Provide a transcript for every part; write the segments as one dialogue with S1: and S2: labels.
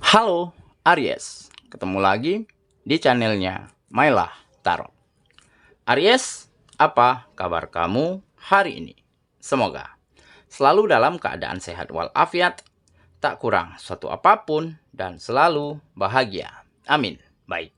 S1: Halo Aries, ketemu lagi di channelnya Mailah Tarot. Aries, apa kabar kamu hari ini? Semoga selalu dalam keadaan sehat walafiat, tak kurang suatu apapun, dan selalu bahagia. Amin. Baik,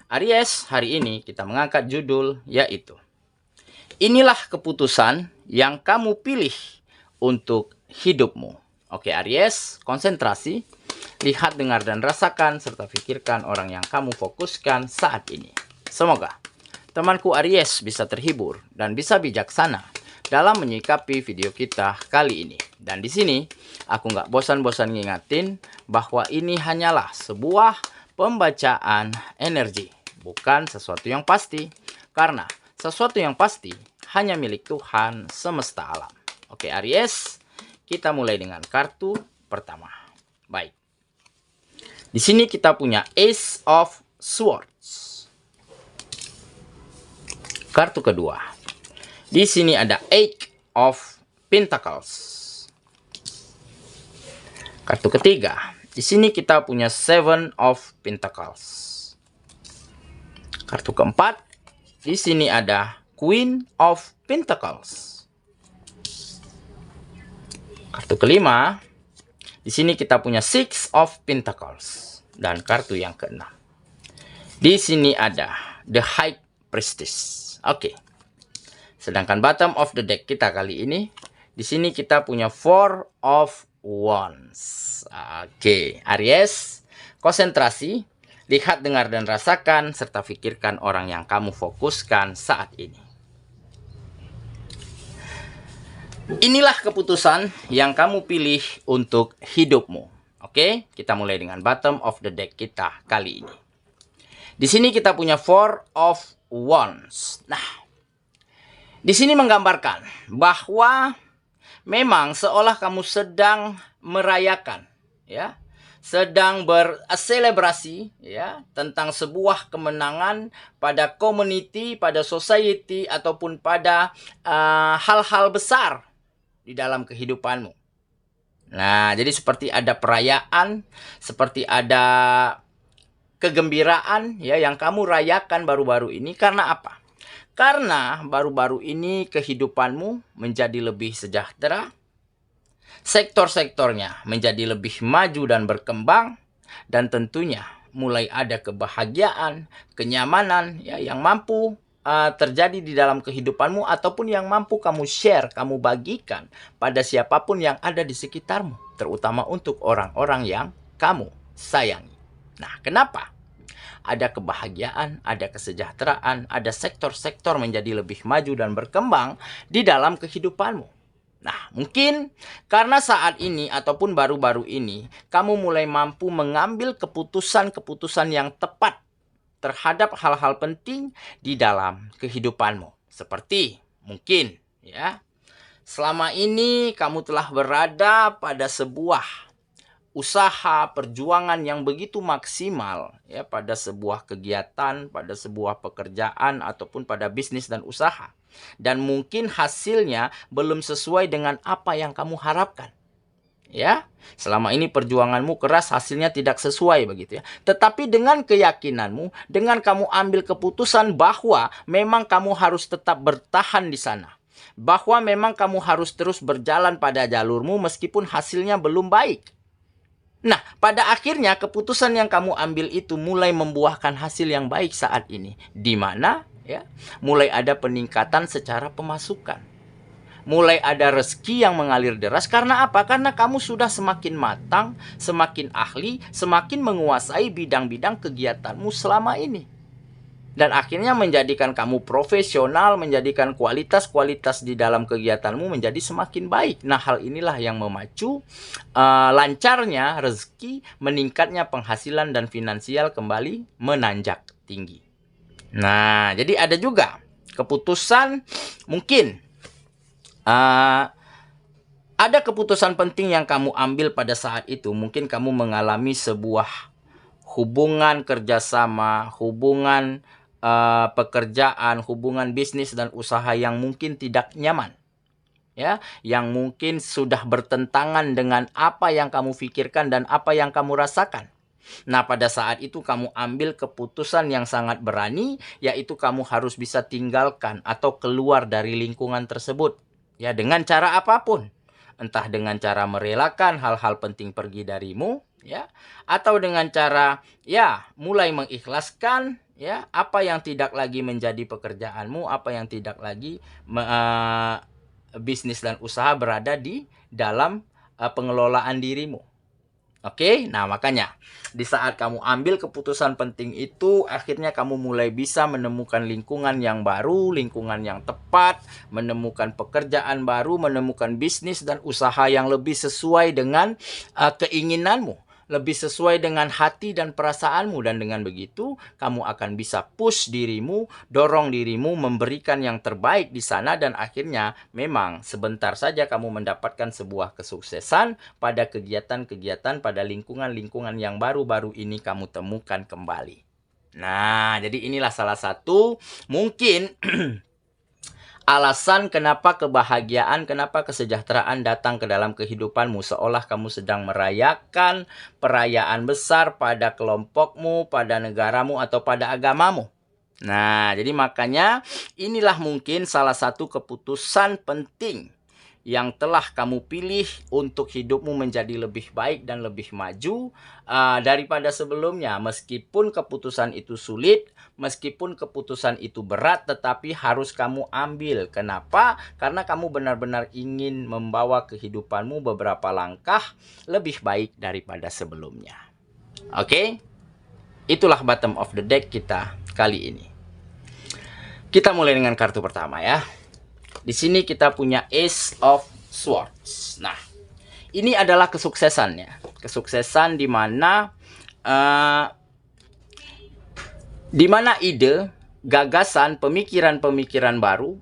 S1: Aries, hari ini kita mengangkat judul yaitu inilah keputusan yang kamu pilih untuk hidupmu. Oke Aries, konsentrasi. Lihat, dengar, dan rasakan, serta pikirkan orang yang kamu fokuskan saat ini. Semoga temanku Aries bisa terhibur dan bisa bijaksana dalam menyikapi video kita kali ini. Dan di sini, aku nggak bosan-bosan ngingatin bahwa ini hanyalah sebuah pembacaan energi, bukan sesuatu yang pasti. Karena sesuatu yang pasti hanya milik Tuhan semesta alam. Oke Aries, kita mulai dengan kartu pertama. Baik. Di sini kita punya Ace of Swords. Kartu kedua. Di sini ada Eight of Pentacles. Kartu ketiga. Di sini kita punya Seven of Pentacles. Kartu keempat. Di sini ada Queen of Pentacles. Kartu kelima. Di sini kita punya Six of Pentacles. Dan kartu yang keenam. Di sini ada The High Priestess. Oke. Sedangkan bottom of the deck kita kali ini, di sini kita punya Four of Wands. Oke, Aries, konsentrasi, lihat, dengar, dan rasakan, serta pikirkan orang yang kamu fokuskan saat ini. Inilah keputusan yang kamu pilih untuk hidupmu. Oke, kita mulai dengan bottom of the deck kita kali ini. Di sini kita punya Four of Wands. Nah, di sini menggambarkan bahwa memang seolah kamu sedang merayakan, ya, sedang berselebrasi, ya, tentang sebuah kemenangan pada community, pada society, ataupun pada hal-hal besar di dalam kehidupanmu. Nah, jadi seperti ada perayaan, seperti ada kegembiraan, ya, yang kamu rayakan baru-baru ini. Karena apa? Karena baru-baru ini kehidupanmu menjadi lebih sejahtera, sektor-sektornya menjadi lebih maju dan berkembang, dan tentunya mulai ada kebahagiaan, kenyamanan, ya, yang mampu terjadi di dalam kehidupanmu, ataupun yang mampu kamu share, kamu bagikan pada siapapun yang ada di sekitarmu, terutama untuk orang-orang yang kamu sayangi. Nah, kenapa? Ada kebahagiaan, ada kesejahteraan, ada sektor-sektor menjadi lebih maju dan berkembang di dalam kehidupanmu. Nah, mungkin karena saat ini ataupun baru-baru ini, kamu mulai mampu mengambil keputusan-keputusan yang tepat terhadap hal-hal penting di dalam kehidupanmu. Seperti mungkin, ya, selama ini kamu telah berada pada sebuah usaha perjuangan yang begitu maksimal, ya, pada sebuah kegiatan, pada sebuah pekerjaan, ataupun pada bisnis dan usaha. Dan mungkin hasilnya belum sesuai dengan apa yang kamu harapkan. Ya, selama ini perjuanganmu keras, hasilnya tidak sesuai begitu, ya. Tetapi dengan keyakinanmu, dengan kamu ambil keputusan bahwa memang kamu harus tetap bertahan di sana, bahwa memang kamu harus terus berjalan pada jalurmu meskipun hasilnya belum baik. Nah, pada akhirnya keputusan yang kamu ambil itu mulai membuahkan hasil yang baik saat ini, di mana, ya, mulai ada peningkatan secara pemasukan. Mulai ada rezeki yang mengalir deras. Karena apa? Karena kamu sudah semakin matang, semakin ahli, semakin menguasai bidang-bidang kegiatanmu selama ini. Dan akhirnya menjadikan kamu profesional, menjadikan kualitas-kualitas di dalam kegiatanmu menjadi semakin baik. Nah, hal inilah yang memacu lancarnya rezeki, meningkatnya penghasilan, dan finansial kembali menanjak tinggi. Nah, jadi ada juga keputusan mungkin ada keputusan penting yang kamu ambil pada saat itu. Mungkin kamu mengalami sebuah hubungan kerjasama, hubungan pekerjaan, hubungan bisnis dan usaha yang mungkin tidak nyaman. ya, yang mungkin sudah bertentangan dengan apa yang kamu pikirkan dan apa yang kamu rasakan. Nah, pada saat itu kamu ambil keputusan yang sangat berani, yaitu kamu harus bisa tinggalkan atau keluar dari lingkungan tersebut. Ya, dengan cara apapun. Entah dengan cara merelakan hal-hal penting pergi darimu, ya, atau dengan cara mulai mengikhlaskan apa yang tidak lagi menjadi pekerjaanmu, apa yang tidak lagi bisnis dan usaha berada di dalam pengelolaan dirimu. Oke, nah makanya di saat kamu ambil keputusan penting itu, akhirnya kamu mulai bisa menemukan lingkungan yang baru, lingkungan yang tepat, menemukan pekerjaan baru, menemukan bisnis dan usaha yang lebih sesuai dengan keinginanmu, lebih sesuai dengan hati dan perasaanmu. Dan dengan begitu, kamu akan bisa push dirimu, dorong dirimu, memberikan yang terbaik di sana. Dan akhirnya memang sebentar saja kamu mendapatkan sebuah kesuksesan pada kegiatan-kegiatan, pada lingkungan-lingkungan yang baru-baru ini kamu temukan kembali. Nah, jadi inilah salah satu mungkin alasan kenapa kebahagiaan, kenapa kesejahteraan datang ke dalam kehidupanmu, seolah kamu sedang merayakan perayaan besar pada kelompokmu, pada negaramu, atau pada agamamu. Nah, jadi makanya inilah mungkin salah satu keputusan penting yang telah kamu pilih untuk hidupmu menjadi lebih baik dan lebih maju daripada sebelumnya. Meskipun keputusan itu sulit, meskipun keputusan itu berat, tetapi harus kamu ambil. Kenapa? Karena kamu benar-benar ingin membawa kehidupanmu beberapa langkah lebih baik daripada sebelumnya. Oke? Itulah bottom of the deck kita kali ini. Kita mulai dengan kartu pertama ya. Di sini kita punya Ace of Swords. Nah, ini adalah kesuksesannya. Kesuksesan di mana ide, gagasan, pemikiran-pemikiran baru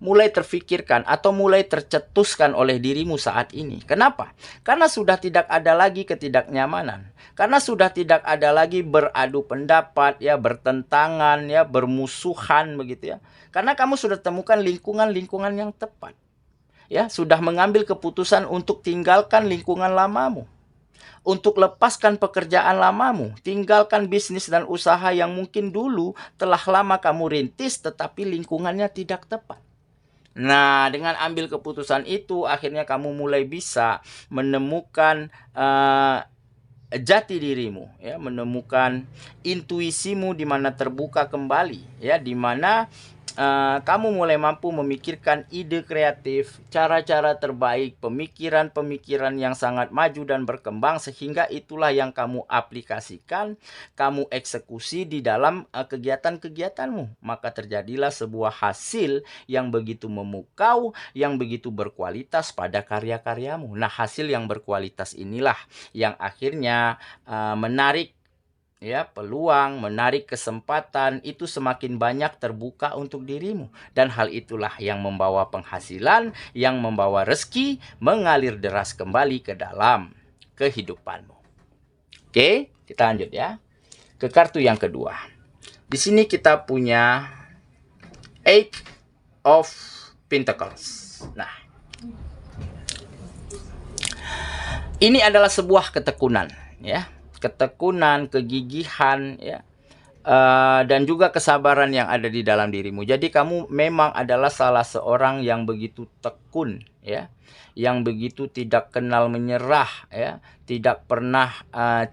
S1: mulai terfikirkan atau mulai tercetuskan oleh dirimu saat ini. Kenapa? Karena sudah tidak ada lagi ketidaknyamanan. Karena sudah tidak ada lagi beradu pendapat, bertentangan, bermusuhan begitu ya. Karena kamu sudah temukan lingkungan-lingkungan yang tepat. Sudah mengambil keputusan untuk tinggalkan lingkungan lamamu. Untuk lepaskan pekerjaan lamamu, tinggalkan bisnis dan usaha yang mungkin dulu telah lama kamu rintis tetapi lingkungannya tidak tepat. Nah, dengan ambil keputusan itu, akhirnya kamu mulai bisa menemukan jati dirimu, menemukan intuisimu di mana terbuka kembali, di mana kamu mulai mampu memikirkan ide kreatif, cara-cara terbaik, pemikiran-pemikiran yang sangat maju dan berkembang, sehingga itulah yang kamu aplikasikan, kamu eksekusi di dalam kegiatan-kegiatanmu. Maka terjadilah sebuah hasil yang begitu memukau, yang begitu berkualitas pada karya-karyamu. Nah, hasil yang berkualitas inilah yang akhirnya menarik peluang, menarik kesempatan itu semakin banyak terbuka untuk dirimu. Dan hal itulah yang membawa penghasilan, yang membawa rezeki mengalir deras kembali ke dalam kehidupanmu. Oke, kita lanjut ya. Ke kartu yang kedua. Di sini kita punya Eight of Pentacles. Nah, ini adalah sebuah ketekunan ketekunan, kegigihan dan juga kesabaran yang ada di dalam dirimu. Jadi kamu memang adalah salah seorang yang begitu tekun yang begitu tidak kenal menyerah tidak pernah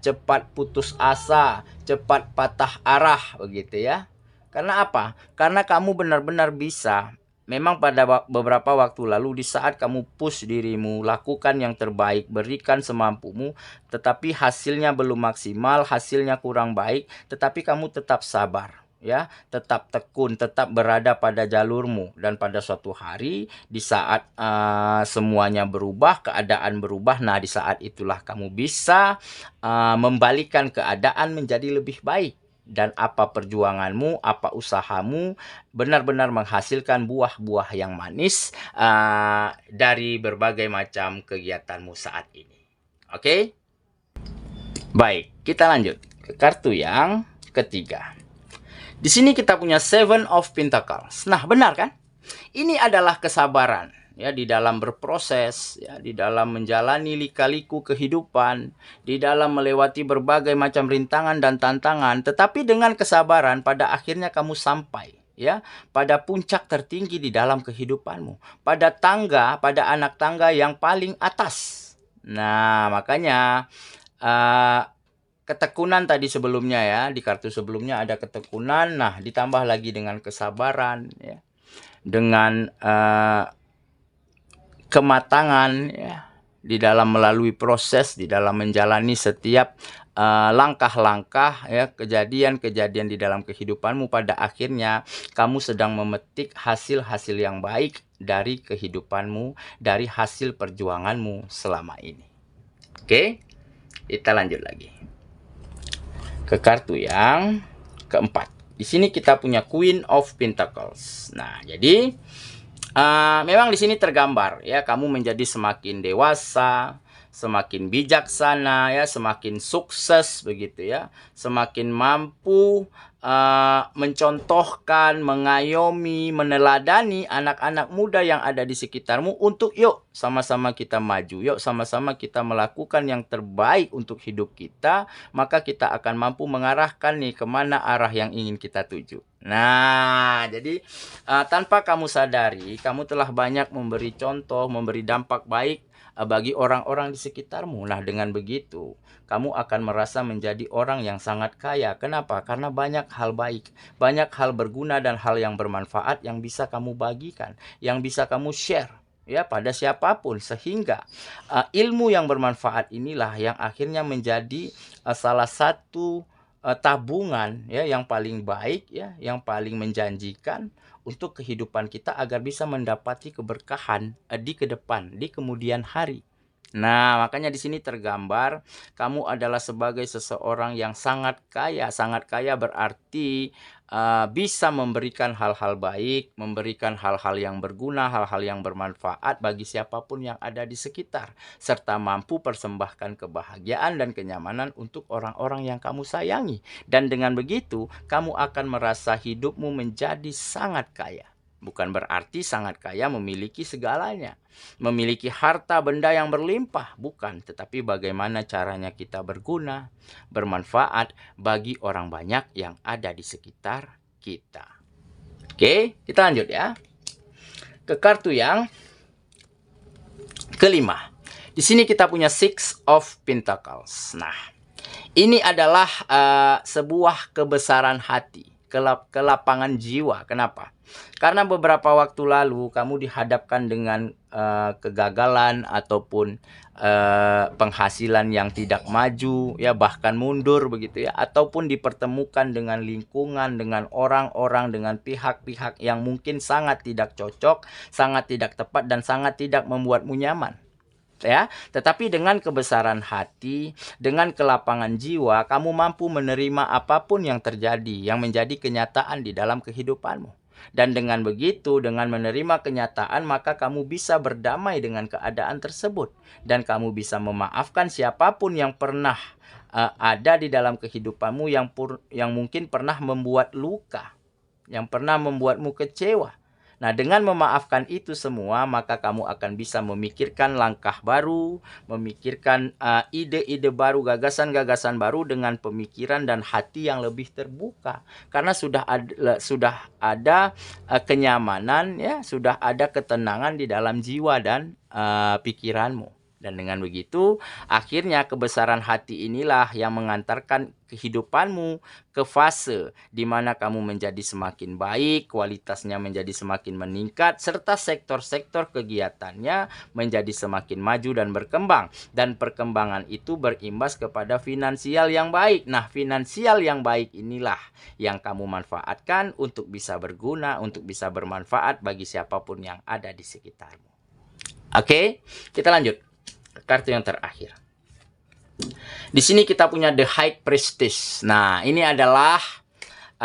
S1: cepat putus asa, cepat patah arah begitu ya. Karena apa? Karena kamu benar-benar bisa. Memang pada beberapa waktu lalu di saat kamu push dirimu, lakukan yang terbaik, berikan semampumu, tetapi hasilnya belum maksimal, hasilnya kurang baik, tetapi kamu tetap sabar, tetap tekun, tetap berada pada jalurmu. Dan pada suatu hari di saat semuanya berubah, keadaan berubah, nah di saat itulah kamu bisa membalikkan keadaan menjadi lebih baik. Dan apa perjuanganmu, apa usahamu benar-benar menghasilkan buah-buah yang manis dari berbagai macam kegiatanmu saat ini. Oke? Baik, kita lanjut ke kartu yang ketiga. Di sini kita punya Seven of Pentacles. Nah, benar kan? Ini adalah kesabaran. ya di dalam berproses, ya di dalam menjalani lika-liku kehidupan, di dalam melewati berbagai macam rintangan dan tantangan, tetapi dengan kesabaran pada akhirnya kamu sampai ya pada puncak tertinggi di dalam kehidupanmu, pada tangga, pada anak tangga yang paling atas. Nah, makanya ketekunan tadi sebelumnya ya, di kartu sebelumnya ada ketekunan, nah ditambah lagi dengan kesabaran ya, dengan kematangan ya di dalam melalui proses, di dalam menjalani setiap langkah-langkah ya, kejadian-kejadian di dalam kehidupanmu, pada akhirnya kamu sedang memetik hasil-hasil yang baik dari kehidupanmu, dari hasil perjuanganmu selama ini. Oke, kita lanjut lagi ke kartu yang keempat. Di sini kita punya Queen of Pentacles. Nah, jadi memang di sini tergambar ya, kamu menjadi semakin dewasa, semakin bijaksana ya, semakin sukses begitu ya, semakin mampu mencontohkan, mengayomi, meneladani anak-anak muda yang ada di sekitarmu untuk yuk sama-sama kita maju, yuk sama-sama kita melakukan yang terbaik untuk hidup kita, maka kita akan mampu mengarahkan nih kemana arah yang ingin kita tuju. Nah, jadi tanpa kamu sadari, kamu telah banyak memberi contoh, memberi dampak baik bagi orang-orang di sekitarmu. Nah, dengan begitu, kamu akan merasa menjadi orang yang sangat kaya. Kenapa? Karena banyak hal baik, banyak hal berguna dan hal yang bermanfaat yang bisa kamu bagikan, yang bisa kamu share ya pada siapapun, sehingga ilmu yang bermanfaat inilah yang akhirnya menjadi salah satu tabungan ya yang paling baik ya, yang paling menjanjikan untuk kehidupan kita agar bisa mendapati keberkahan di ke depan, di kemudian hari. Nah, makanya di sini tergambar kamu adalah sebagai seseorang yang sangat kaya. Sangat kaya berarti bisa memberikan hal-hal baik, memberikan hal-hal yang berguna, hal-hal yang bermanfaat bagi siapapun yang ada di sekitar, serta mampu persembahkan kebahagiaan dan kenyamanan untuk orang-orang yang kamu sayangi. Dan dengan begitu, kamu akan merasa hidupmu menjadi sangat kaya. Bukan berarti sangat kaya memiliki segalanya, memiliki harta benda yang berlimpah, bukan. Tetapi bagaimana caranya kita berguna, bermanfaat bagi orang banyak yang ada di sekitar kita. Oke, kita lanjut ya ke kartu yang kelima. Di sini kita punya Six of Pentacles. Nah, ini adalah sebuah kebesaran hati, kelapangan jiwa. Kenapa? Karena beberapa waktu lalu kamu dihadapkan dengan kegagalan ataupun penghasilan yang tidak maju ya, bahkan mundur begitu ya, ataupun dipertemukan dengan lingkungan, dengan orang-orang, dengan pihak-pihak yang mungkin sangat tidak cocok, sangat tidak tepat, dan sangat tidak membuatmu nyaman. Ya, tetapi dengan kebesaran hati, dengan kelapangan jiwa, kamu mampu menerima apapun yang terjadi, yang menjadi kenyataan di dalam kehidupanmu. Dan dengan begitu, dengan menerima kenyataan, maka kamu bisa berdamai dengan keadaan tersebut. Dan kamu bisa memaafkan siapapun yang pernah ada di dalam kehidupanmu, yang mungkin pernah membuat luka, yang pernah membuatmu kecewa. Nah, dengan memaafkan itu semua, maka kamu akan bisa memikirkan langkah baru, memikirkan ide-ide baru, gagasan-gagasan baru dengan pemikiran dan hati yang lebih terbuka. Karena sudah ada kenyamanan ya, sudah ada ketenangan di dalam jiwa dan pikiranmu. Dan dengan begitu, akhirnya kebesaran hati inilah yang mengantarkan kehidupanmu ke fase di mana kamu menjadi semakin baik, kualitasnya menjadi semakin meningkat, serta sektor-sektor kegiatannya menjadi semakin maju dan berkembang. Dan perkembangan itu berimbas kepada finansial yang baik. Nah, finansial yang baik inilah yang kamu manfaatkan untuk bisa berguna, untuk bisa bermanfaat bagi siapapun yang ada di sekitarmu. Oke, kita lanjut. Kartu yang terakhir. Di sini kita punya The High Priestess. Nah, ini adalah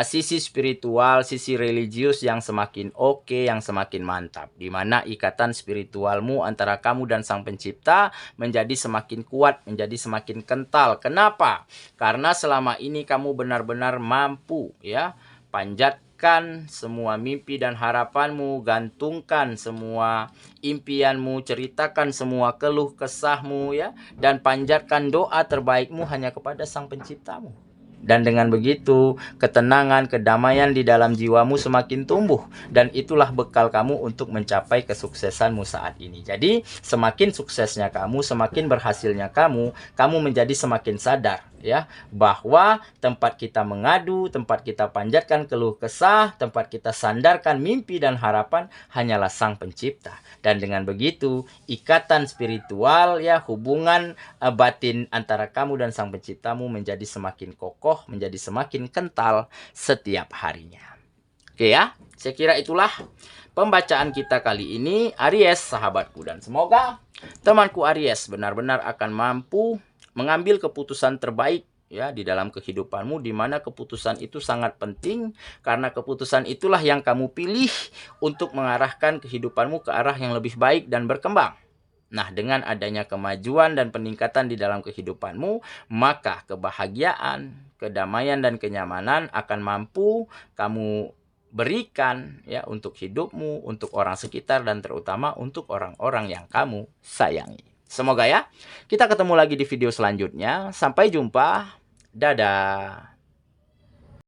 S1: sisi spiritual, sisi religius yang semakin oke, yang semakin mantap. Di mana ikatan spiritualmu antara kamu dan Sang Pencipta menjadi semakin kuat, menjadi semakin kental. Kenapa? Karena selama ini kamu benar-benar mampu ya panjat berikan semua mimpi dan harapanmu, gantungkan semua impianmu, ceritakan semua keluh kesahmu ya, dan panjatkan doa terbaikmu hanya kepada Sang Penciptamu. Dan dengan begitu, ketenangan, kedamaian di dalam jiwamu semakin tumbuh. Dan itulah bekal kamu untuk mencapai kesuksesanmu saat ini. Jadi, semakin suksesnya kamu, semakin berhasilnya kamu menjadi semakin sadar ya, bahwa tempat kita mengadu, tempat kita panjatkan keluh kesah, tempat kita sandarkan mimpi dan harapan hanyalah Sang Pencipta. Dan dengan begitu, ikatan spiritual ya, hubungan batin antara kamu dan Sang Penciptamu menjadi semakin kokoh, menjadi semakin kental setiap harinya. Oke ya, saya kira itulah pembacaan kita kali ini, Aries sahabatku, dan semoga temanku Aries benar-benar akan mampu mengambil keputusan terbaik ya di dalam kehidupanmu, di mana keputusan itu sangat penting karena keputusan itulah yang kamu pilih untuk mengarahkan kehidupanmu ke arah yang lebih baik dan berkembang. Nah, dengan adanya kemajuan dan peningkatan di dalam kehidupanmu, maka kebahagiaan, kedamaian dan kenyamanan akan mampu kamu berikan ya untuk hidupmu, untuk orang sekitar, dan terutama untuk orang-orang yang kamu sayangi. Semoga ya, kita ketemu lagi di video selanjutnya. Sampai jumpa. Dadah.